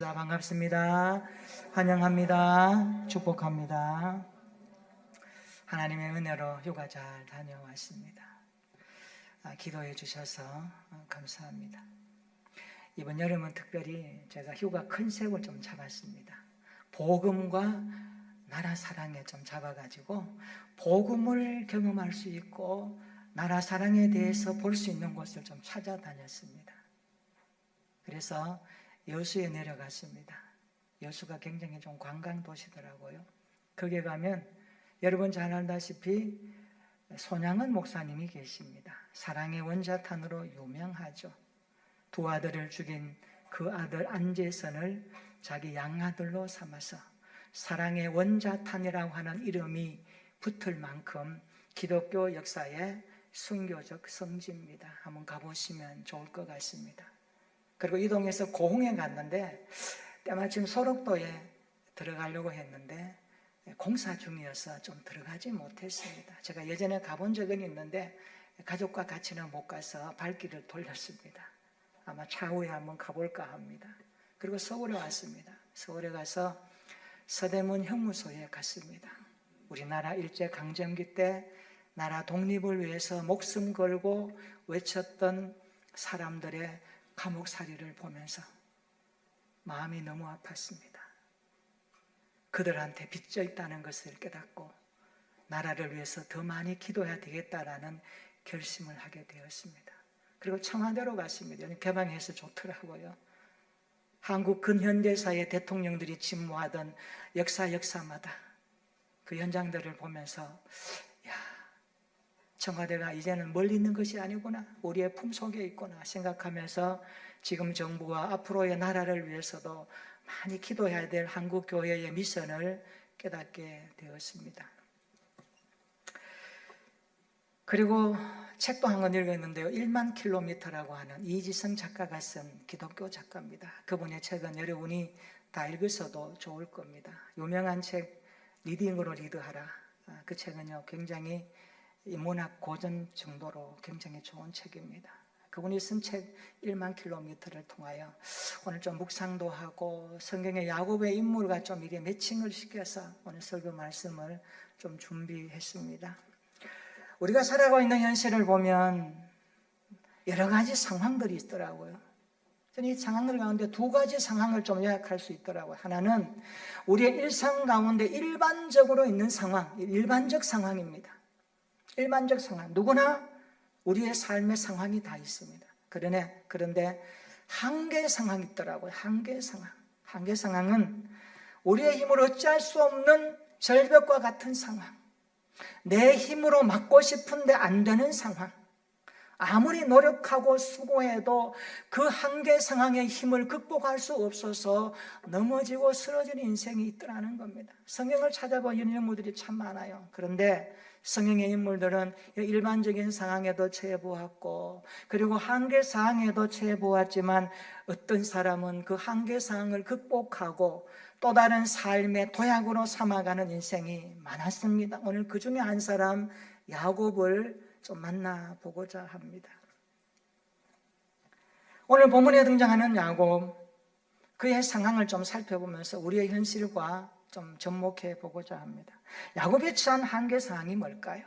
오셨습니다. 반갑습니다. 환영합니다. 축복합니다. 하나님의 은혜로 휴가 잘 다녀왔습니다. 기도해 주셔서 감사합니다. 이번 여름은 특별히 제가 휴가 컨셉을 좀 잡았습니다. 복음과 나라 사랑에 좀 잡아가지고 복음을 경험할 수 있고 나라 사랑에 대해서 볼 수 있는 곳을 좀 찾아다녔습니다. 그래서 여수에 내려갔습니다. 여수가 굉장히 좀 관광 도시더라고요. 거기에 가면 여러분 잘 알다시피 손양은 목사님이 계십니다. 사랑의 원자탄으로 유명하죠. 두 아들을 죽인 그 아들 안재선을 자기 양아들로 삼아서 사랑의 원자탄이라고 하는 이름이 붙을 만큼 기독교 역사의 순교적 성지입니다. 한번 가보시면 좋을 것 같습니다. 그리고 이동해서 고흥에 갔는데 때마침 소록도에 들어가려고 했는데 공사 중이어서 좀 들어가지 못했습니다. 제가 예전에 가본 적은 있는데 가족과 같이는 못 가서 발길을 돌렸습니다. 아마 차후에 한번 가볼까 합니다. 그리고 서울에 왔습니다. 서울에 가서 서대문 형무소에 갔습니다. 우리나라 일제강점기 때 나라 독립을 위해서 목숨 걸고 외쳤던 사람들의 감옥살이를 보면서 마음이 너무 아팠습니다. 그들한테 빚져 있다는 것을 깨닫고 나라를 위해서 더 많이 기도해야 되겠다라는 결심을 하게 되었습니다. 그리고 청와대로 갔습니다. 개방해서 좋더라고요. 한국 근현대사의 대통령들이 집무하던 역사마다 그 현장들을 보면서 야, 청와대가 이제는 멀리 있는 것이 아니구나, 우리의 품속에 있구나 생각하면서 지금 정부와 앞으로의 나라를 위해서도 많이 기도해야 될 한국교회의 미션을 깨닫게 되었습니다. 그리고 책도 한 권 읽었는데요. 1만 킬로미터라고 하는 이지성 작가가 쓴 기독교 작가입니다. 그분의 책은 여러분이 다 읽으셔도 좋을 겁니다. 유명한 책 리딩으로 리드하라. 그 책은요 굉장히 문학 고전 정도로 굉장히 좋은 책입니다. 그분이 쓴 책 1만 킬로미터를 통하여 오늘 좀 묵상도 하고 성경의 야곱의 인물과 좀 이게 매칭을 시켜서 오늘 설교 말씀을 좀 준비했습니다. 우리가 살아가고 있는 현실을 보면 여러 가지 상황들이 있더라고요. 저는 이 상황들 가운데 두 가지 상황을 좀 요약할 수 있더라고요. 하나는 우리의 일상 가운데 일반적으로 있는 상황, 일반적 상황입니다. 일반적 상황, 누구나 우리의 삶의 상황이 다 있습니다. 그런데 한계 상황이 있더라고요. 한계 상황. 한계 상황은 우리의 힘으로 어찌할 수 없는 절벽과 같은 상황, 내 힘으로 막고 싶은데 안 되는 상황, 아무리 노력하고 수고해도 그 한계 상황의 힘을 극복할 수 없어서 넘어지고 쓰러지는 인생이 있더라는 겁니다. 성경을 찾아보면 이런 인물들이 참 많아요. 그런데 성경의 인물들은 일반적인 상황에도 처해 보았고 그리고 한계 상황에도 처해 보았지만 어떤 사람은 그 한계 상황을 극복하고 또 다른 삶의 도약으로 삼아가는 인생이 많았습니다. 오늘 그 중에 한 사람 야곱을 좀 만나보고자 합니다. 오늘 본문에 등장하는 야곱, 그의 상황을 좀 살펴보면서 우리의 현실과 좀 접목해 보고자 합니다. 야곱이 처한 한계 상황이 뭘까요?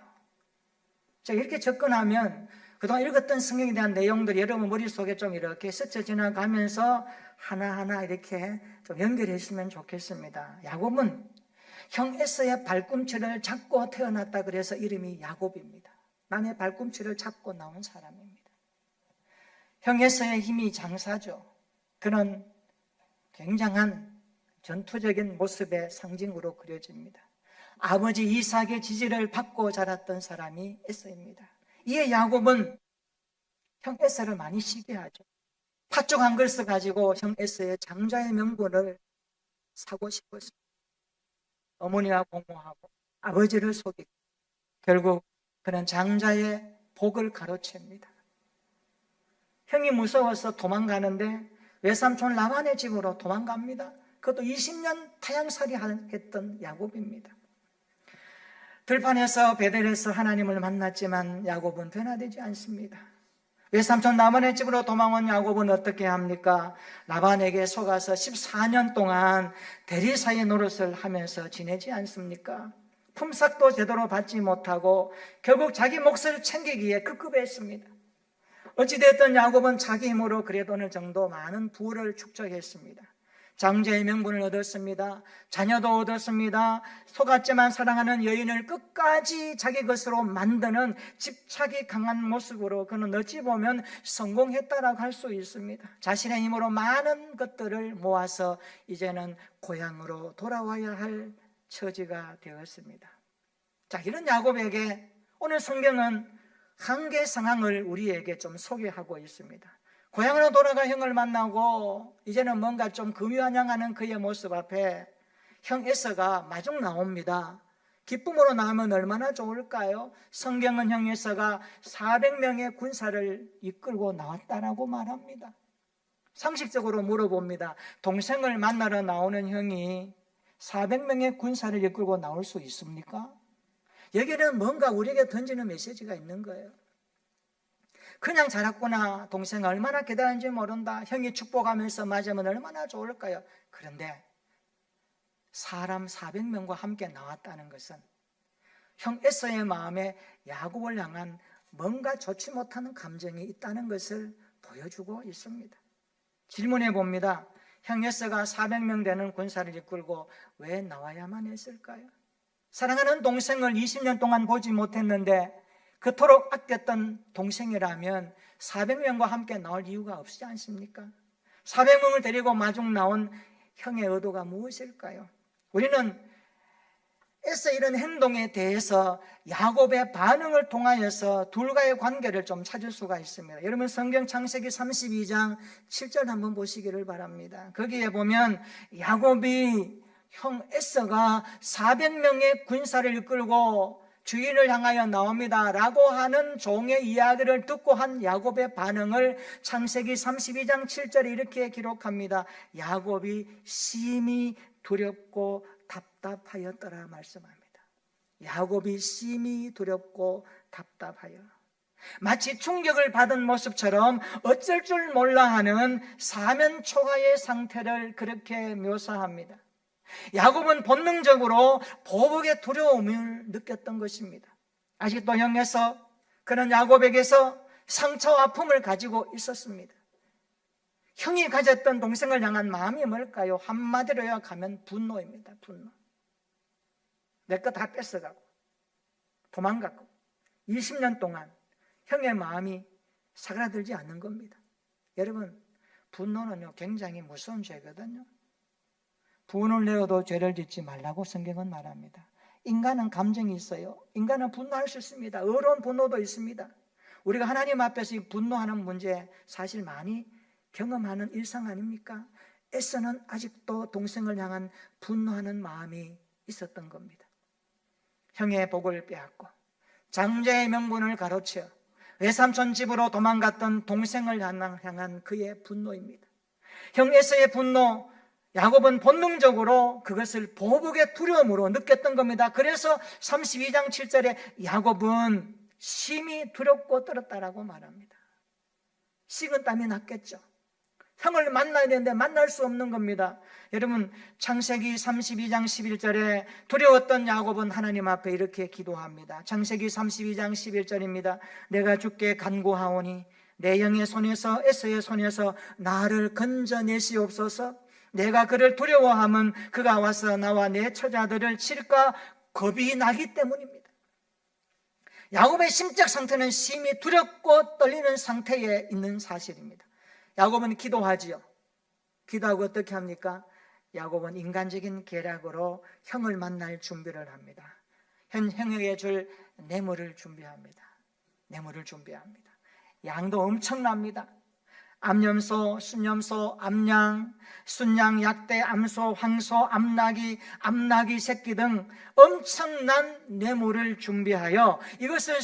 제가 이렇게 접근하면 그동안 읽었던 성경에 대한 내용들이 여러분 머릿속에 좀 이렇게 스쳐 지나가면서 하나하나 이렇게 좀 연결해 주시면 좋겠습니다. 야곱은 형 에서의 발꿈치를 잡고 태어났다 그래서 이름이 야곱입니다. 남의 발꿈치를 잡고 나온 사람입니다. 형 에서의 힘이 장사죠. 그는 굉장한 전투적인 모습의 상징으로 그려집니다. 아버지 이삭의 지지를 받고 자랐던 사람이 에서입니다. 이에 야곱은 형 에서를 많이 시기하죠. 팥죽 한 그릇을 가지고 형 에서의 장자의 명분을 사고 싶었습니다. 어머니와 공모하고 아버지를 속이고 결국 그는 장자의 복을 가로챕니다. 형이 무서워서 도망가는데 외삼촌 라반의 집으로 도망갑니다. 그것도 20년 타향살이 했던 야곱입니다. 들판에서 베델에서 하나님을 만났지만 야곱은 변화되지 않습니다. 외삼촌 라반의 집으로 도망온 야곱은 어떻게 합니까? 라반에게 속아서 14년 동안 대리사의 노릇을 하면서 지내지 않습니까? 품삯도 제대로 받지 못하고 결국 자기 몫을 챙기기에 급급했습니다. 어찌됐든 야곱은 자기 힘으로 그래도 어느 정도 많은 부를 축적했습니다. 장자의 명분을 얻었습니다. 자녀도 얻었습니다. 속았지만 사랑하는 여인을 끝까지 자기 것으로 만드는 집착이 강한 모습으로 그는 어찌 보면 성공했다라고 할 수 있습니다. 자신의 힘으로 많은 것들을 모아서 이제는 고향으로 돌아와야 할 처지가 되었습니다. 자, 이런 야곱에게 오늘 성경은 한계 상황을 우리에게 좀 소개하고 있습니다. 고향으로 돌아가 형을 만나고 이제는 뭔가 좀 금유한양하는 그의 모습 앞에 형 에서가 마중 나옵니다. 기쁨으로 나오면 얼마나 좋을까요? 성경은 형 에서가 400명의 군사를 이끌고 나왔다라고 말합니다. 상식적으로 물어봅니다. 동생을 만나러 나오는 형이 400명의 군사를 이끌고 나올 수 있습니까? 여기는 뭔가 우리에게 던지는 메시지가 있는 거예요. 그냥 자랐구나. 동생 얼마나 기다렸는지 모른다. 형이 축복하면서 맞으면 얼마나 좋을까요? 그런데 사람 400명과 함께 나왔다는 것은 형 에서의 마음에 야곱을 향한 뭔가 좋지 못하는 감정이 있다는 것을 보여주고 있습니다. 질문해 봅니다. 형 에서가 400명 되는 군사를 이끌고 왜 나와야만 했을까요? 사랑하는 동생을 20년 동안 보지 못했는데 그토록 아꼈던 동생이라면 400명과 함께 나올 이유가 없지 않습니까? 400명을 데리고 마중 나온 형의 의도가 무엇일까요? 우리는 에서 이런 행동에 대해서 야곱의 반응을 통하여서 둘과의 관계를 좀 찾을 수가 있습니다. 여러분 성경 창세기 32장 7절 한번 보시기를 바랍니다. 거기에 보면 야곱이 형 에서가 400명의 군사를 이끌고 주인을 향하여 나옵니다 라고 하는 종의 이야기를 듣고 한 야곱의 반응을 창세기 32장 7절에 이렇게 기록합니다. 야곱이 심히 두렵고 답답하였더라 말씀합니다. 야곱이 심히 두렵고 답답하여, 마치 충격을 받은 모습처럼 어쩔 줄 몰라 하는 사면초가의 상태를 그렇게 묘사합니다. 야곱은 본능적으로 보복의 두려움을 느꼈던 것입니다. 아직도 형에서 그는 야곱에게서 상처와 아픔을 가지고 있었습니다. 형이 가졌던 동생을 향한 마음이 뭘까요? 한마디로 요약하면 분노입니다. 분노. 내 거 다 뺏어가고 도망가고 20년 동안 형의 마음이 사그라들지 않는 겁니다. 여러분, 분노는요 굉장히 무서운 죄거든요. 분을 내어도 죄를 짓지 말라고 성경은 말합니다. 인간은 감정이 있어요. 인간은 분노할 수 있습니다. 어려운 분노도 있습니다. 우리가 하나님 앞에서 이 분노하는 문제 사실 많이 경험하는 일상 아닙니까? 에서는 아직도 동생을 향한 분노하는 마음이 있었던 겁니다. 형의 복을 빼앗고 장자의 명분을 가로채어 외삼촌 집으로 도망갔던 동생을 향한 그의 분노입니다. 형 에서의 분노, 야곱은 본능적으로 그것을 보복의 두려움으로 느꼈던 겁니다. 그래서 32장 7절에 야곱은 심히 두렵고 떨었다라고 말합니다. 식은땀이 났겠죠. 형을 만나야 되는데 만날 수 없는 겁니다. 여러분 창세기 32장 11절에 두려웠던 야곱은 하나님 앞에 이렇게 기도합니다. 창세기 32장 11절입니다. 내가 주께 간구하오니 내 영의 손에서 에서의 손에서 나를 건져내시옵소서. 내가 그를 두려워함은 그가 와서 나와 내 처자들을 칠까 겁이 나기 때문입니다. 야곱의 심적 상태는 심히 두렵고 떨리는 상태에 있는 사실입니다. 야곱은 기도하지요. 기도하고 어떻게 합니까? 야곱은 인간적인 계략으로 형을 만날 준비를 합니다. 형에게 줄 뇌물을 준비합니다. 뇌물을 준비합니다. 양도 엄청납니다. 암염소, 순염소, 암양, 순양, 약대, 암소, 황소, 암나기 새끼 등 엄청난 뇌물을 준비하여 이것을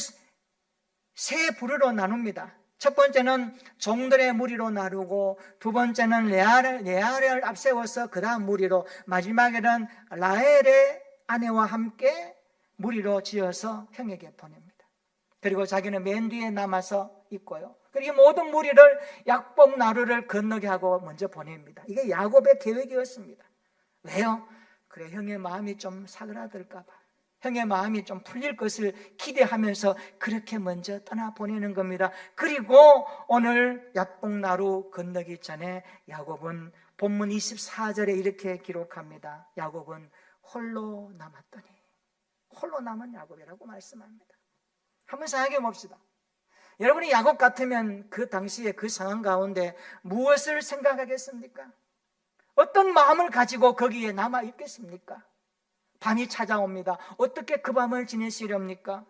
세 부류로 나눕니다. 첫 번째는 종들의 무리로 나누고, 두 번째는 레알을 앞세워서 그 다음 무리로, 마지막에는 라헬의 아내와 함께 무리로 지어서 형에게 보냅니다. 그리고 자기는 맨 뒤에 남아서 있고요. 그리고 모든 무리를 야복 나루를 건너게 하고 먼저 보냅니다. 이게 야곱의 계획이었습니다. 왜요? 그래, 형의 마음이 좀 사그라들까 봐, 형의 마음이 좀 풀릴 것을 기대하면서 그렇게 먼저 떠나보내는 겁니다. 그리고 오늘 야복나루 건너기 전에 야곱은 본문 24절에 이렇게 기록합니다. 야곱은 홀로 남았더니, 홀로 남은 야곱이라고 말씀합니다. 한번 생각해 봅시다. 여러분이 야곱 같으면 그 당시에 그 상황 가운데 무엇을 생각하겠습니까? 어떤 마음을 가지고 거기에 남아 있겠습니까? 밤이 찾아옵니다. 어떻게 그 밤을 지내시렵니까?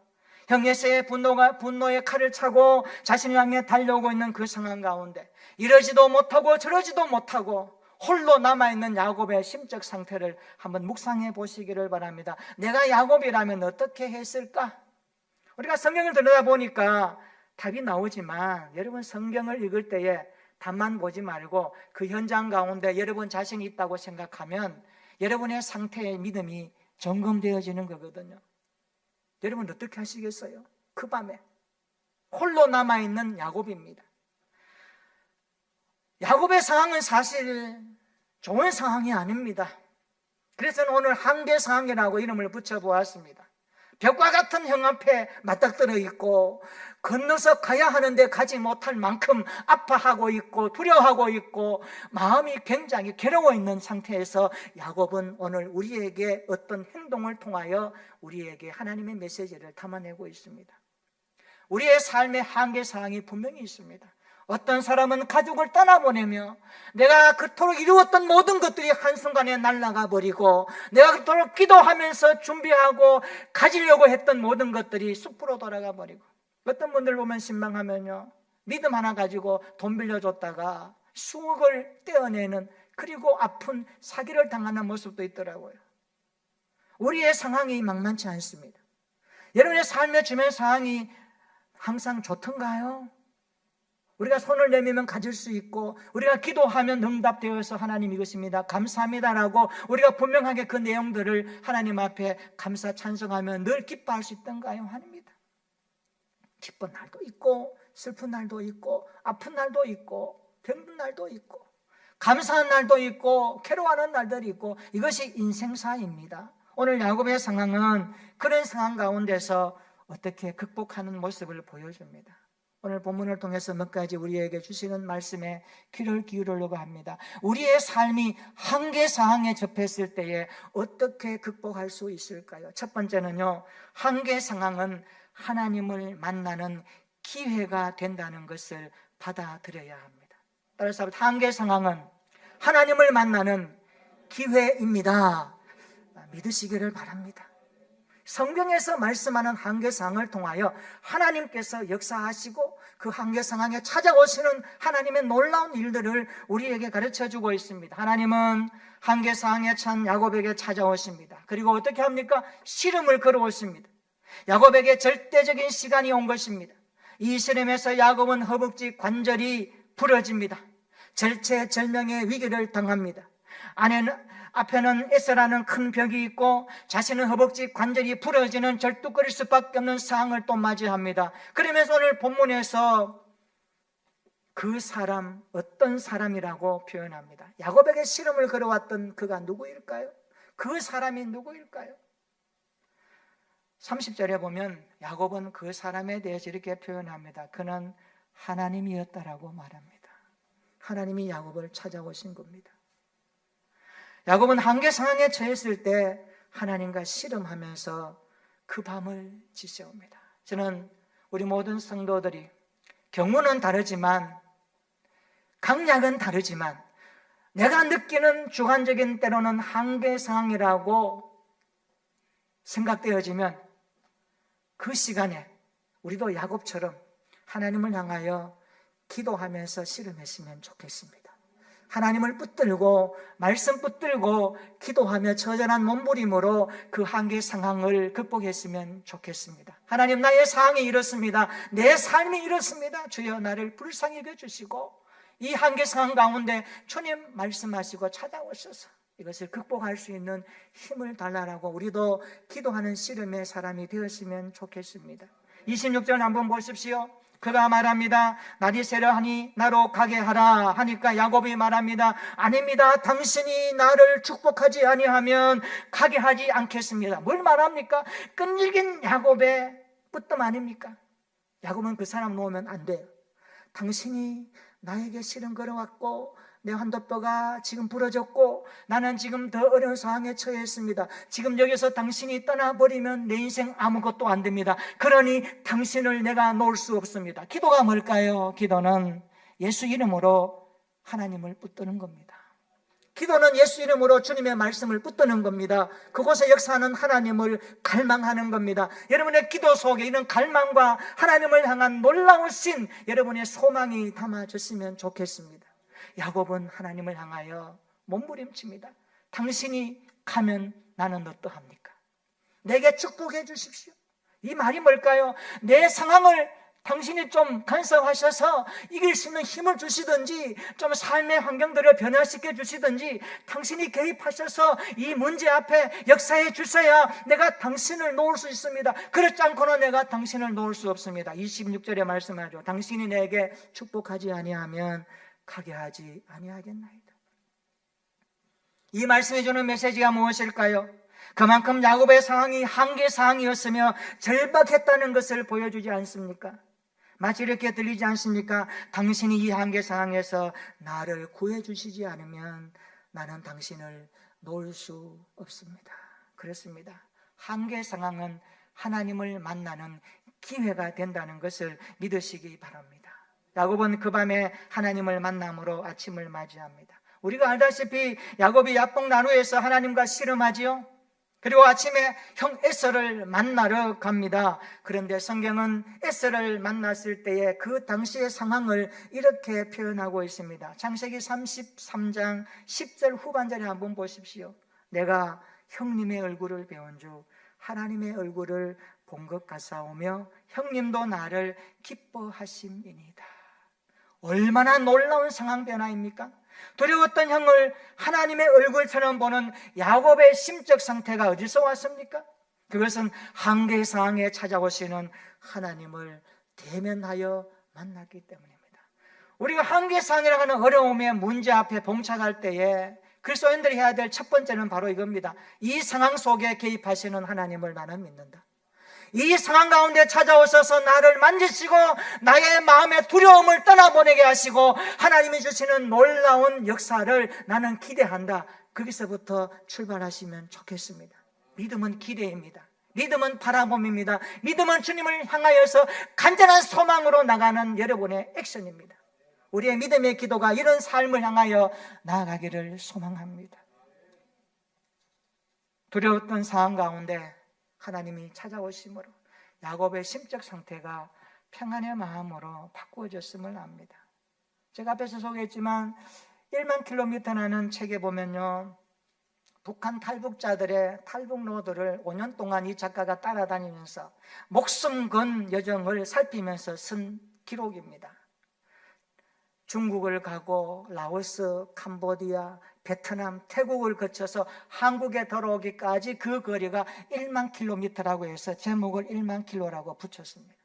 형에서의 분노의 칼을 차고 자신을 향해 달려오고 있는 그 상황 가운데 이러지도 못하고 저러지도 못하고 홀로 남아있는 야곱의 심적 상태를 한번 묵상해 보시기를 바랍니다. 내가 야곱이라면 어떻게 했을까? 우리가 성경을 들여다보니까 답이 나오지만 여러분, 성경을 읽을 때에 답만 보지 말고 그 현장 가운데 여러분 자신이 있다고 생각하면 여러분의 상태의 믿음이 점검되어지는 거거든요. 여러분 어떻게 하시겠어요? 그 밤에 홀로 남아있는 야곱입니다. 야곱의 상황은 사실 좋은 상황이 아닙니다. 그래서 오늘 한계 상황이라고 이름을 붙여보았습니다. 벽과 같은 형 앞에 맞닥뜨려 있고 건너서 가야 하는데 가지 못할 만큼 아파하고 있고 두려워하고 있고 마음이 굉장히 괴로워 있는 상태에서 야곱은 오늘 우리에게 어떤 행동을 통하여 우리에게 하나님의 메시지를 담아내고 있습니다. 우리의 삶의 한계 사항이 분명히 있습니다. 어떤 사람은 가족을 떠나보내며 내가 그토록 이루었던 모든 것들이 한순간에 날아가 버리고 내가 그토록 기도하면서 준비하고 가지려고 했던 모든 것들이 숲으로 돌아가 버리고, 어떤 분들 보면 신방하면요, 믿음 하나 가지고 돈 빌려줬다가 수억을 떼어내는, 그리고 아픈 사기를 당하는 모습도 있더라고요. 우리의 상황이 만만치 않습니다. 여러분의 삶의 주변 상황이 항상 좋던가요? 우리가 손을 내밀면 가질 수 있고 우리가 기도하면 응답되어서 하나님 이것입니다, 감사합니다라고 우리가 분명하게 그 내용들을 하나님 앞에 감사 찬송하며 늘 기뻐할 수 있던가요? 아닙니다. 기쁜 날도 있고 슬픈 날도 있고 아픈 날도 있고 병든 날도 있고 감사한 날도 있고 괴로워하는 날들이 있고, 이것이 인생사입니다. 오늘 야곱의 상황은 그런 상황 가운데서 어떻게 극복하는 모습을 보여줍니다. 오늘 본문을 통해서 몇 가지 우리에게 주시는 말씀에 귀를 기울이려고 합니다. 우리의 삶이 한계 상황에 접했을 때에 어떻게 극복할 수 있을까요? 첫 번째는요, 한계 상황은 하나님을 만나는 기회가 된다는 것을 받아들여야 합니다. 따라서 한계 상황은 하나님을 만나는 기회입니다. 믿으시기를 바랍니다. 성경에서 말씀하는 한계 상황을 통하여 하나님께서 역사하시고 그 한계 상황에 찾아오시는 하나님의 놀라운 일들을 우리에게 가르쳐주고 있습니다. 하나님은 한계 상황에 찬 야곱에게 찾아오십니다. 그리고 어떻게 합니까? 시름을 걸어오십니다. 야곱에게 절대적인 시간이 온 것입니다. 이 시름에서 야곱은 허벅지 관절이 부러집니다. 절체절명의 위기를 당합니다. 앞에는 에서라는 큰 벽이 있고 자신은 허벅지 관절이 부러지는 절뚝거릴 수밖에 없는 상황을 또 맞이합니다. 그러면서 오늘 본문에서 그 사람, 어떤 사람이라고 표현합니다. 야곱에게 시름을 걸어왔던 그가 누구일까요? 그 사람이 누구일까요? 30절에 보면 야곱은 그 사람에 대해서 이렇게 표현합니다. 그는 하나님이었다라고 말합니다. 하나님이 야곱을 찾아오신 겁니다. 야곱은 한계 상황에 처했을 때 하나님과 씨름하면서 그 밤을 지새웁니다. 저는 우리 모든 성도들이 경우는 다르지만 강약은 다르지만 내가 느끼는 주관적인 때로는 한계 상황이라고 생각되어지면 그 시간에 우리도 야곱처럼 하나님을 향하여 기도하면서 씨름했으면 좋겠습니다. 하나님을 붙들고 말씀 붙들고 기도하며 처절한 몸부림으로 그 한계 상황을 극복했으면 좋겠습니다. 하나님, 나의 상황이 이렇습니다. 내 삶이 이렇습니다. 주여 나를 불쌍히 여겨주시고 이 한계 상황 가운데 주님 말씀하시고 찾아오셔서 이것을 극복할 수 있는 힘을 달라라고 우리도 기도하는 씨름의 사람이 되었으면 좋겠습니다. 26절 한번 보십시오. 그가 말합니다. 날이 새려하니 나로 가게 하라 하니까 야곱이 말합니다. 아닙니다. 당신이 나를 축복하지 아니하면 가게 하지 않겠습니다. 뭘 말합니까? 끈질긴 야곱의 뿌뜸 아닙니까? 야곱은 그 사람 놓으면 안 돼요. 당신이 나에게 실은 걸어왔고 내 환도뼈가 지금 부러졌고 나는 지금 더 어려운 상황에 처해 있습니다. 지금 여기서 당신이 떠나버리면 내 인생 아무것도 안 됩니다. 그러니 당신을 내가 놓을 수 없습니다. 기도가 뭘까요? 기도는 예수 이름으로 하나님을 붙드는 겁니다. 기도는 예수 이름으로 주님의 말씀을 붙드는 겁니다. 그곳에 역사하는 하나님을 갈망하는 겁니다. 여러분의 기도 속에 이런 갈망과 하나님을 향한 놀라우신 여러분의 소망이 담아졌으면 좋겠습니다. 야곱은 하나님을 향하여 몸부림칩니다. 당신이 가면 나는 어떠합니까? 내게 축복해 주십시오. 이 말이 뭘까요? 내 상황을 당신이 좀 간섭하셔서 이길 수 있는 힘을 주시든지 좀 삶의 환경들을 변화시켜 주시든지 당신이 개입하셔서 이 문제 앞에 역사해 주셔야 내가 당신을 놓을 수 있습니다. 그렇지 않고는 내가 당신을 놓을 수 없습니다. 26절에 말씀하죠. 당신이 내게 축복하지 아니하면 가게 하지 아니하겠나이다. 이 말씀이 주는 메시지가 무엇일까요? 그만큼 야곱의 상황이 한계 상황이었으며 절박했다는 것을 보여주지 않습니까? 마치 이렇게 들리지 않습니까? 당신이 이 한계 상황에서 나를 구해주시지 않으면 나는 당신을 놓을 수 없습니다. 그렇습니다. 한계 상황은 하나님을 만나는 기회가 된다는 것을 믿으시기 바랍니다. 야곱은 그 밤에 하나님을 만남으로 아침을 맞이합니다. 우리가 알다시피 야곱이 야복 나루에서 하나님과 씨름하지요. 그리고 아침에 형 에서를 만나러 갑니다. 그런데 성경은 에서를 만났을 때의 그 당시의 상황을 이렇게 표현하고 있습니다. 창세기 33장 10절 후반절에 한번 보십시오. 내가 형님의 얼굴을 배운 주 하나님의 얼굴을 본 것 같사오며 형님도 나를 기뻐하심이니이다. 얼마나 놀라운 상황 변화입니까? 두려웠던 형을 하나님의 얼굴처럼 보는 야곱의 심적 상태가 어디서 왔습니까? 그것은 한계 상황에 찾아오시는 하나님을 대면하여 만났기 때문입니다. 우리가 한계 상황이라고 하는 어려움의 문제 앞에 봉착할 때에 그리스도인들이 해야 될 첫 번째는 바로 이겁니다. 이 상황 속에 개입하시는 하나님을 나는 믿는다. 이 상황 가운데 찾아오셔서 나를 만지시고 나의 마음의 두려움을 떠나보내게 하시고 하나님이 주시는 놀라운 역사를 나는 기대한다. 거기서부터 출발하시면 좋겠습니다. 믿음은 기대입니다. 믿음은 바라봄입니다. 믿음은 주님을 향하여서 간절한 소망으로 나가는 여러분의 액션입니다. 우리의 믿음의 기도가 이런 삶을 향하여 나아가기를 소망합니다. 두려웠던 상황 가운데 하나님이 찾아오심으로 야곱의 심적 상태가 평안의 마음으로 바꾸어졌음을 압니다. 제가 앞에서 소개했지만 1만 킬로미터 나는 책에 보면요, 북한 탈북자들의 탈북 로드를 5년 동안 이 작가가 따라다니면서 목숨 건 여정을 살피면서 쓴 기록입니다. 중국을 가고 라오스, 캄보디아, 베트남, 태국을 거쳐서 한국에 들어오기까지 그 거리가 1만 킬로미터라고 해서 제목을 1만 킬로라고 붙였습니다.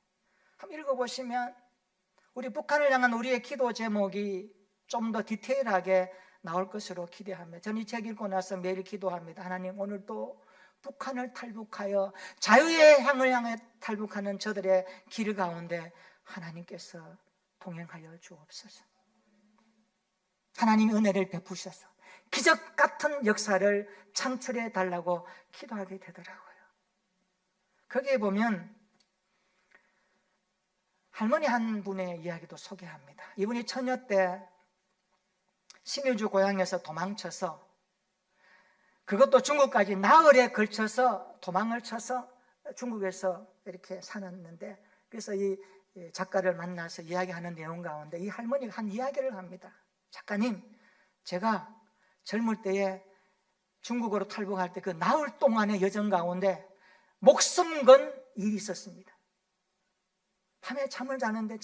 한번 읽어보시면 우리 북한을 향한 우리의 기도 제목이 좀 더 디테일하게 나올 것으로 기대합니다. 저는 이 책 읽고 나서 매일 기도합니다. 하나님, 오늘도 북한을 탈북하여 자유의 향을 향해 탈북하는 저들의 길 가운데 하나님께서 동행하여 주옵소서. 하나님이 은혜를 베푸셔서 기적 같은 역사를 창출해 달라고 기도하게 되더라고요. 거기에 보면 할머니 한 분의 이야기도 소개합니다. 이분이 처녀 때 신의주 고향에서 도망쳐서, 그것도 중국까지 나흘에 걸쳐서 도망을 쳐서 중국에서 이렇게 살았는데, 그래서 이 작가를 만나서 이야기하는 내용 가운데 이 할머니가 한 이야기를 합니다. 작가님, 제가 젊을 때에 중국으로 탈북할 때 그 나흘 동안의 여정 가운데 목숨 건 일이 있었습니다. 밤에 잠을 자는데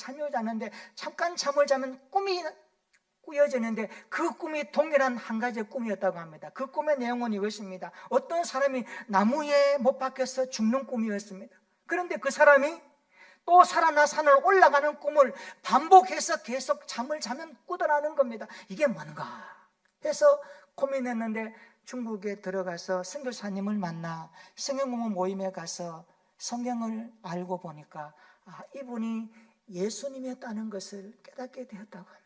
잠깐 잠을 자면 꿈이 꾸어지는데 그 꿈이 동일한 한 가지의 꿈이었다고 합니다. 그 꿈의 내용은 이것입니다. 어떤 사람이 나무에 못 박혀서 죽는 꿈이었습니다. 그런데 그 사람이 또 살아나 산을 올라가는 꿈을 반복해서 계속 잠을 자면 꾸더라는 겁니다. 이게 뭔가 해서 고민했는데 중국에 들어가서 선교사님을 만나 성경공부 모임에 가서 성경을 알고 보니까 이분이 예수님이었다는 것을 깨닫게 되었다고 합니다.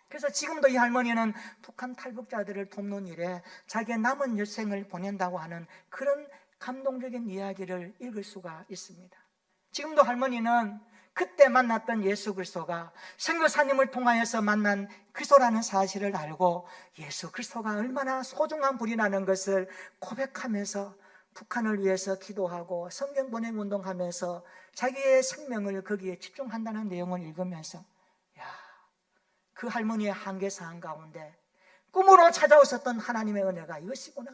그래서 지금도 이 할머니는 북한 탈북자들을 돕는 일에 자기의 남은 여생을 보낸다고 하는 그런 감동적인 이야기를 읽을 수가 있습니다. 지금도 할머니는 그때 만났던 예수 그리스도가 선교사님을 통하여서 만난 그리스도라는 사실을 알고 예수 그리스도가 얼마나 소중한 분이라는 것을 고백하면서 북한을 위해서 기도하고 성경 번역 운동하면서 자기의 생명을 거기에 집중한다는 내용을 읽으면서 그 할머니의 한계사항 가운데 꿈으로 찾아오셨던 하나님의 은혜가 이것이구나.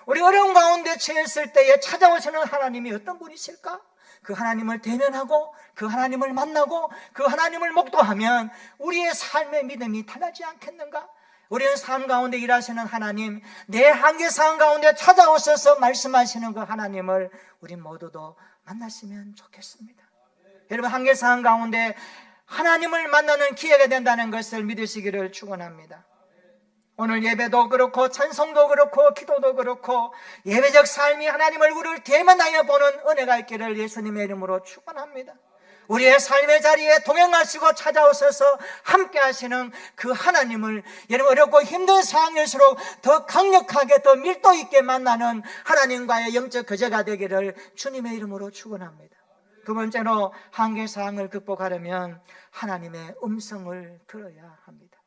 우리 어려운 가운데 처했을 때에 찾아오시는 하나님이 어떤 분이실까? 그 하나님을 대면하고 그 하나님을 만나고 그 하나님을 목도하면 우리의 삶의 믿음이 달라지지 않겠는가? 우리는 삶 가운데 일하시는 하나님, 내 한계사항 가운데 찾아오셔서 말씀하시는 그 하나님을 우리 모두도 만났으면 좋겠습니다. 여러분, 한계사항 가운데 하나님을 만나는 기회가 된다는 것을 믿으시기를 축원합니다. 오늘 예배도 그렇고 찬송도 그렇고 기도도 그렇고 예배적 삶이 하나님 얼굴을 대면하여 보는 은혜가 있기를 예수님의 이름으로 축원합니다. 우리의 삶의 자리에 동행하시고 찾아오셔서 함께 하시는 그 하나님을 여러분 어렵고 힘든 상황일수록 더 강력하게 더 밀도 있게 만나는 하나님과의 영적 거제가 되기를 주님의 이름으로 축원합니다. 두 번째로 한계사항을 극복하려면 하나님의 음성을 들어야 합니다.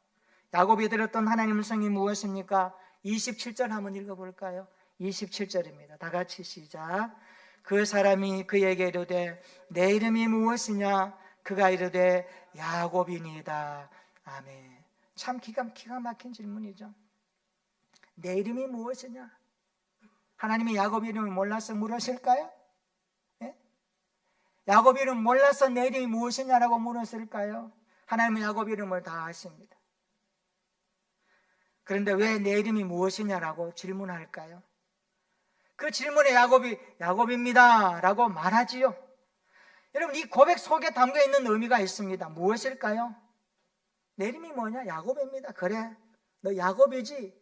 야곱이 들었던 하나님의 음성이 무엇입니까? 27절 한번 읽어볼까요? 27절입니다. 다 같이 시작. 그 사람이 그에게 이르되 내 이름이 무엇이냐? 그가 이르되 야곱이니이다. 아멘. 참 기가 막힌 질문이죠. 내 이름이 무엇이냐? 하나님이 야곱 이름을 몰라서 물으실까요? 야곱 이름 몰라서 내 이름이 무엇이냐라고 물었을까요? 하나님은 야곱 이름을 다 아십니다. 그런데 왜 내 이름이 무엇이냐라고 질문할까요? 그 질문에 야곱이 야곱입니다 라고 말하지요. 여러분, 이 고백 속에 담겨있는 의미가 있습니다. 무엇일까요? 내 이름이 뭐냐? 야곱입니다. 그래, 너 야곱이지?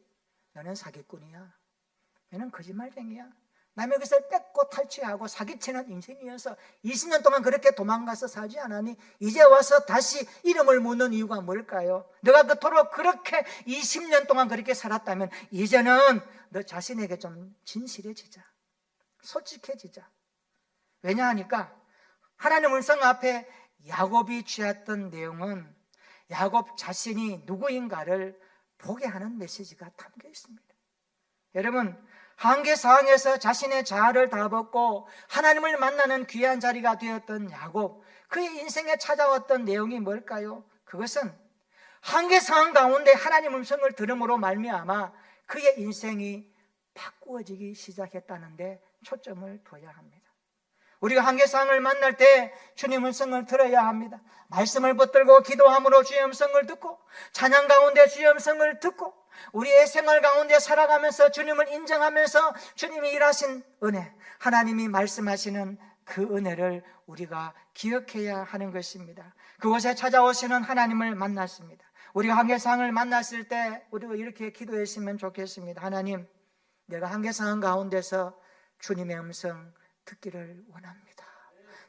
너는 사기꾼이야. 너는 거짓말쟁이야. 남의 것을 뺏고 탈취하고 사기치는 인생이어서 20년 동안 그렇게 도망가서 살지 않았니? 이제 와서 다시 이름을 묻는 이유가 뭘까요? 너가 그토록 그렇게 20년 동안 그렇게 살았다면 이제는 너 자신에게 좀 진실해지자. 솔직해지자. 왜냐하니까 하나님 음성 앞에 야곱이 취했던 내용은 야곱 자신이 누구인가를 보게 하는 메시지가 담겨 있습니다. 여러분, 한계사항에서 자신의 자아를 다 벗고 하나님을 만나는 귀한 자리가 되었던 야곱, 그의 인생에 찾아왔던 내용이 뭘까요? 그것은 한계상황 가운데 하나님 음성을 들음으로 말미암아 그의 인생이 바꾸어지기 시작했다는데 초점을 둬야 합니다. 우리가 한계상황을 만날 때 주님 음성을 들어야 합니다. 말씀을 붙들고 기도함으로 주의 음성을 듣고 찬양 가운데 주의 음성을 듣고 우리의 생활 가운데 살아가면서 주님을 인정하면서 주님이 일하신 은혜, 하나님이 말씀하시는 그 은혜를 우리가 기억해야 하는 것입니다. 그곳에 찾아오시는 하나님을 만났습니다. 우리가 한계상을 만났을 때 우리가 이렇게 기도했으면 좋겠습니다. 하나님, 내가 한계상 가운데서 주님의 음성 듣기를 원합니다.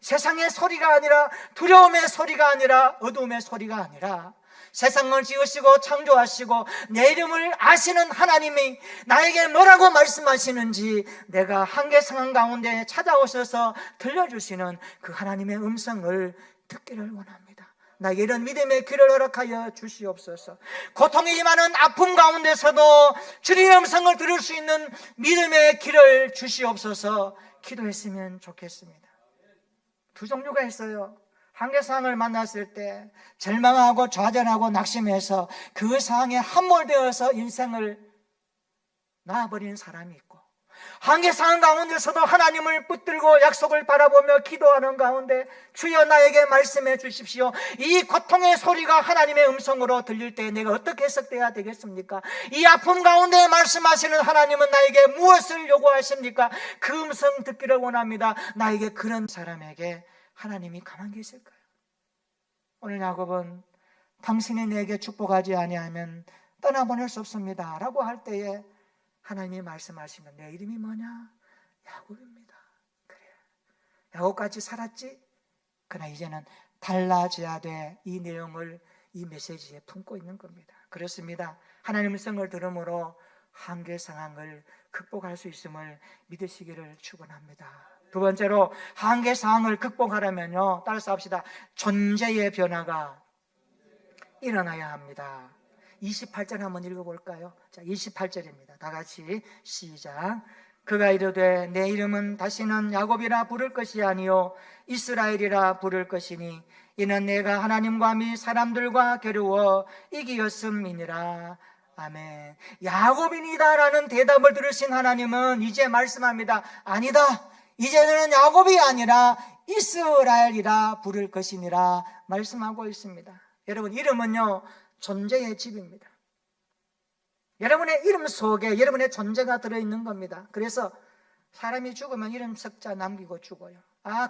세상의 소리가 아니라, 두려움의 소리가 아니라, 어두움의 소리가 아니라 세상을 지으시고 창조하시고 내 이름을 아시는 하나님이 나에게 뭐라고 말씀하시는지 내가 한계 상황 가운데 찾아오셔서 들려주시는 그 하나님의 음성을 듣기를 원합니다. 나에게 이런 믿음의 귀를 허락하여 주시옵소서. 고통이 많은 아픔 가운데서도 주님의 음성을 들을 수 있는 믿음의 귀를 주시옵소서. 기도했으면 좋겠습니다. 두 종류가 있어요. 한계상황을 만났을 때 절망하고 좌절하고 낙심해서 그 상황에 함몰되어서 인생을 놔버린 사람이 있고, 한계상황 가운데서도 하나님을 붙들고 약속을 바라보며 기도하는 가운데 주여 나에게 말씀해 주십시오. 이 고통의 소리가 하나님의 음성으로 들릴 때 내가 어떻게 해석돼야 되겠습니까? 이 아픔 가운데 말씀하시는 하나님은 나에게 무엇을 요구하십니까? 그 음성 듣기를 원합니다. 나에게 그런 사람에게 하나님이 가만히 계실까요? 오늘 야곱은 당신이 내게 축복하지 아니하면 떠나보낼 수 없습니다 라고 할 때에 하나님이 말씀하시면 내 이름이 뭐냐? 야곱입니다. 그래, 야곱같이 살았지? 그러나 이제는 달라져야 돼. 이 내용을 이 메시지에 품고 있는 겁니다. 그렇습니다. 하나님의 성을 들음으로 한계 상황을 극복할 수 있음을 믿으시기를 축원합니다. 두 번째로 한계 상황을 극복하려면요, 따라서 합시다. 존재의 변화가 일어나야 합니다. 28절 한번 읽어볼까요? 자, 28절입니다. 다 같이 시작. 그가 이르되 내 이름은 다시는 야곱이라 부를 것이 아니요 이스라엘이라 부를 것이니 이는 내가 하나님과 및 사람들과 겨루어 이기었음이니라. 아멘. 야곱이니다라는 대답을 들으신 하나님은 이제 말씀합니다. 아니다, 이제는 야곱이 아니라 이스라엘이라 부를 것이니라 말씀하고 있습니다. 여러분, 이름은요 존재의 집입니다. 여러분의 이름 속에 여러분의 존재가 들어있는 겁니다. 그래서 사람이 죽으면 이름 석자 남기고 죽어요.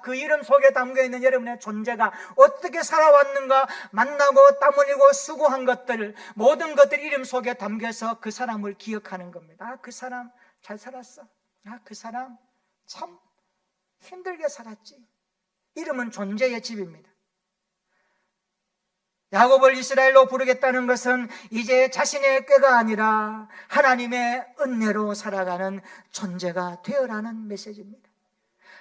그 이름 속에 담겨있는 여러분의 존재가 어떻게 살아왔는가, 만나고 땀 흘리고 수고한 것들, 모든 것들이 이름 속에 담겨서 그 사람을 기억하는 겁니다. 그 사람 잘 살았어. 그 사람 참 힘들게 살았지. 이름은 존재의 집입니다. 야곱을 이스라엘로 부르겠다는 것은 이제 자신의 꾀가 아니라 하나님의 은혜로 살아가는 존재가 되어라는 메시지입니다.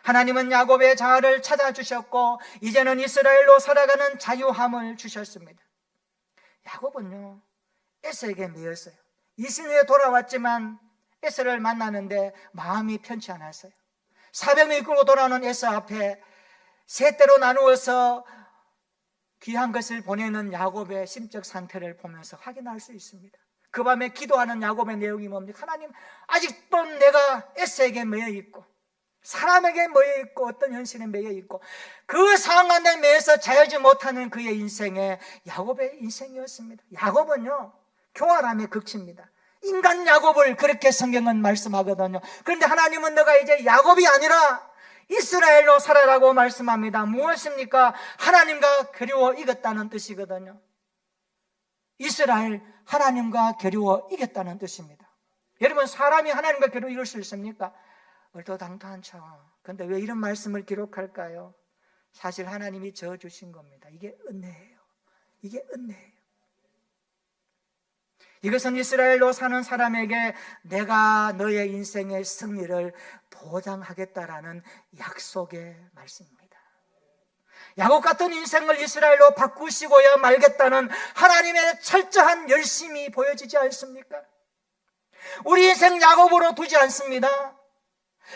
하나님은 야곱의 자아를 찾아주셨고 이제는 이스라엘로 살아가는 자유함을 주셨습니다. 야곱은요 에서에게 매였어요. 이승 후에 돌아왔지만 에서를 만나는데 마음이 편치 않았어요. 사병을 이끌고 돌아오는 에서 앞에 세 대로 나누어서 귀한 것을 보내는 야곱의 심적 상태를 보면서 확인할 수 있습니다. 그 밤에 기도하는 야곱의 내용이 뭡니까? 하나님, 아직도 내가 에서에게 매여 있고 사람에게 매여 있고 어떤 현실에 매여 있고 그 상황 가운데 매여서 자유하지 못하는 그의 인생에 야곱의 인생이었습니다. 야곱은요 교활함의 극치입니다. 인간 야곱을 그렇게 성경은 말씀하거든요. 그런데 하나님은 너가 이제 야곱이 아니라 이스라엘로 살아라고 말씀합니다. 무엇입니까? 하나님과 겨루어 이겼다는 뜻이거든요. 이스라엘, 하나님과 겨루어 이겼다는 뜻입니다. 여러분, 사람이 하나님과 겨루어 이길 수 있습니까? 얼토당토하죠. 그런데 왜 이런 말씀을 기록할까요? 사실 하나님이 저어주신 겁니다. 이게 은혜예요. 이게 은혜예요. 이것은 이스라엘로 사는 사람에게 내가 너의 인생의 승리를 보장하겠다라는 약속의 말씀입니다. 야곱 같은 인생을 이스라엘로 바꾸시고야 말겠다는 하나님의 철저한 열심이 보여지지 않습니까? 우리 인생 야곱으로 두지 않습니다.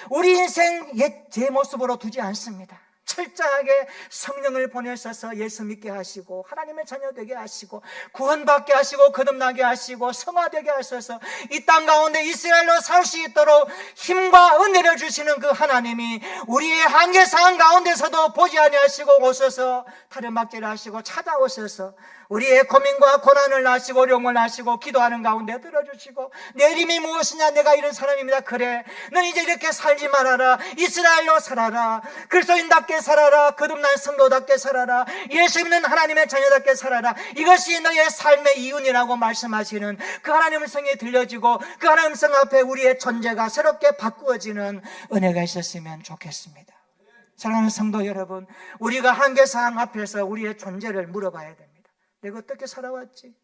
우리 인생 옛 제 모습으로 두지 않습니다. 철저하게 성령을 보내셔서 예수 믿게 하시고 하나님의 자녀 되게 하시고 구원받게 하시고 거듭나게 하시고 성화되게 하셔서 이 땅 가운데 이스라엘로 살 수 있도록 힘과 은혜를 주시는 그 하나님이 우리의 한계 상황 가운데서도 보지 아니하시고 오셔서 타령막질을 하시고 찾아오셔서 우리의 고민과 고난을 아시고 어려움을 아시고 기도하는 가운데 들어주시고 내 이름이 무엇이냐, 내가 이런 사람입니다. 그래, 넌 이제 이렇게 살지 말아라. 이스라엘로 살아라. 그리스도인답게 살아라. 거듭난 성도답게 살아라. 예수 믿는 하나님의 자녀답게 살아라. 이것이 너의 삶의 이윤이라고 말씀하시는 그 하나님의 성이 들려지고 그 하나님의 성 앞에 우리의 존재가 새롭게 바꾸어지는 은혜가 있었으면 좋겠습니다. 사랑하는 성도 여러분, 우리가 한계 상황 앞에서 우리의 존재를 물어봐야 됩니다. 내가 어떻게 살아왔지?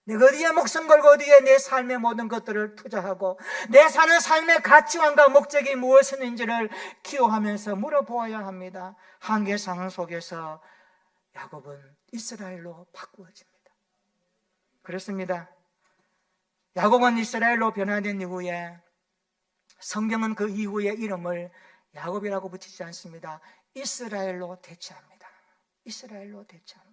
내가 어디에 목숨 걸고 어디에 내 삶의 모든 것들을 투자하고 내 사는 삶의 가치관과 목적이 무엇인지를 기호하면서 물어보아야 합니다. 한계 상황 속에서 야곱은 이스라엘로 바꾸어집니다. 그렇습니다. 야곱은 이스라엘로 변화된 이후에 성경은 그 이후의 이름을 야곱이라고 붙이지 않습니다. 이스라엘로 대체합니다. 이스라엘로 대체합니다.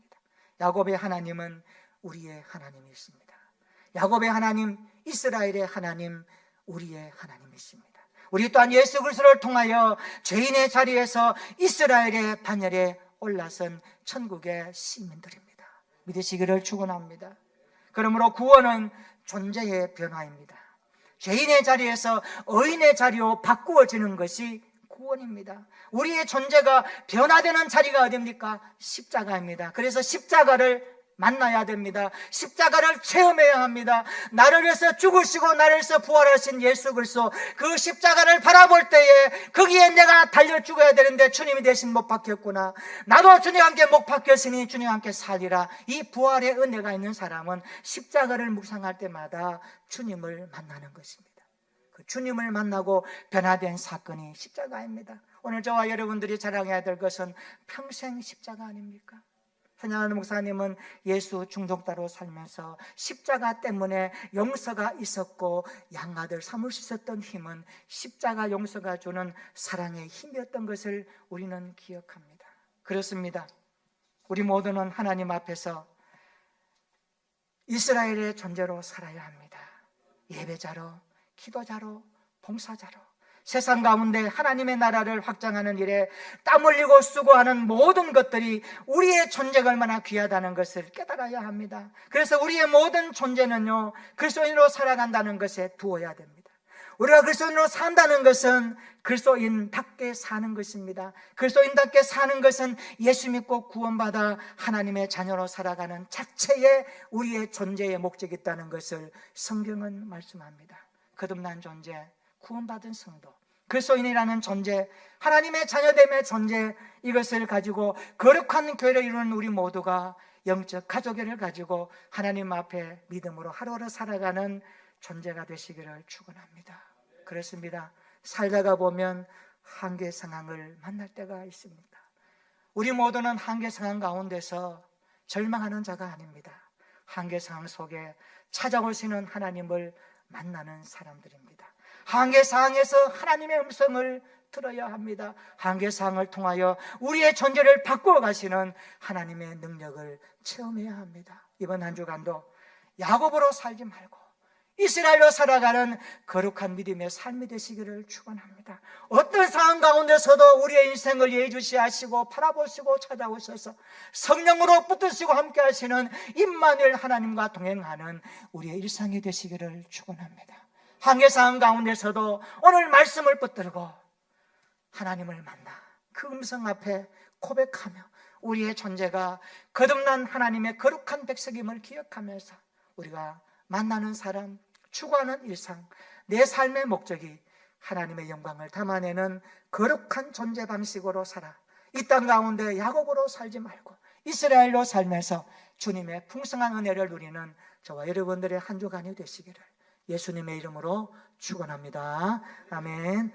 야곱의 하나님은 우리의 하나님이십니다. 야곱의 하나님, 이스라엘의 하나님, 우리의 하나님이십니다. 우리 또한 예수 그리스도를 통하여 죄인의 자리에서 이스라엘의 반열에 올라선 천국의 시민들입니다. 믿으시기를 축원합니다. 그러므로 구원은 존재의 변화입니다. 죄인의 자리에서 의인의 자리로 바꾸어지는 것이 구원입니다. 우리의 존재가 변화되는 자리가 어디입니까? 십자가입니다. 그래서 십자가를 만나야 됩니다. 십자가를 체험해야 합니다. 나를 위해서 죽으시고 나를 위해서 부활하신 예수 그리스도, 그 십자가를 바라볼 때에 거기에 내가 달려 죽어야 되는데 주님이 대신 못 박혔구나, 나도 주님과 함께 못 박혔으니 주님과 함께 살리라. 이 부활의 은혜가 있는 사람은 십자가를 묵상할 때마다 주님을 만나는 것입니다. 그 주님을 만나고 변화된 사건이 십자가입니다. 오늘 저와 여러분들이 자랑해야 될 것은 평생 십자가 아닙니까? 선양하는 목사님은 예수 중독자로 살면서 십자가 때문에 용서가 있었고 양아들 삼을 수 있었던 힘은 십자가 용서가 주는 사랑의 힘이었던 것을 우리는 기억합니다. 그렇습니다. 우리 모두는 하나님 앞에서 이스라엘의 존재로 살아야 합니다. 예배자로, 기도자로, 봉사자로, 세상 가운데 하나님의 나라를 확장하는 일에 땀 흘리고 수고하는 모든 것들이 우리의 존재가 얼마나 귀하다는 것을 깨달아야 합니다. 그래서 우리의 모든 존재는요, 그리스도인으로 살아간다는 것에 두어야 됩니다. 우리가 그리스도인으로 산다는 것은 그리스도인답게 사는 것입니다. 그리스도인답게 사는 것은 예수 믿고 구원받아 하나님의 자녀로 살아가는 자체에 우리의 존재의 목적이 있다는 것을 성경은 말씀합니다. 거듭난 존재, 구원받은 성도, 그리스도인이라는 존재, 하나님의 자녀됨의 존재, 이것을 가지고 거룩한 교회를 이루는 우리 모두가 영적 가족애를 가지고 하나님 앞에 믿음으로 하루하루 살아가는 존재가 되시기를 축원합니다. 그렇습니다. 살다가 보면 한계 상황을 만날 때가 있습니다. 우리 모두는 한계 상황 가운데서 절망하는 자가 아닙니다. 한계 상황 속에 찾아오시는 하나님을 만나는 사람들입니다. 한계 상황에서 하나님의 음성을 들어야 합니다. 한계 상황을 통하여 우리의 존재를 바꾸어 가시는 하나님의 능력을 체험해야 합니다. 이번 한 주간도 야곱으로 살지 말고 이스라엘로 살아가는 거룩한 믿음의 삶이 되시기를 축원합니다. 어떤 상황 가운데서도 우리의 인생을 예주시하시고 바라보시고 찾아오셔서 성령으로 붙드시고 함께 하시는 임마누엘 하나님과 동행하는 우리의 일상이 되시기를 축원합니다. 한계 상황 가운데서도 오늘 말씀을 붙들고 하나님을 만나 그 음성 앞에 고백하며 우리의 존재가 거듭난 하나님의 거룩한 백성임을 기억하면서 우리가 만나는 사람, 추구하는 일상, 내 삶의 목적이 하나님의 영광을 담아내는 거룩한 존재 방식으로 살아 이 땅 가운데 야곱으로 살지 말고 이스라엘로 살면서 주님의 풍성한 은혜를 누리는 저와 여러분들의 한 주간이 되시기를 예수님의 이름으로 축원합니다. 아멘.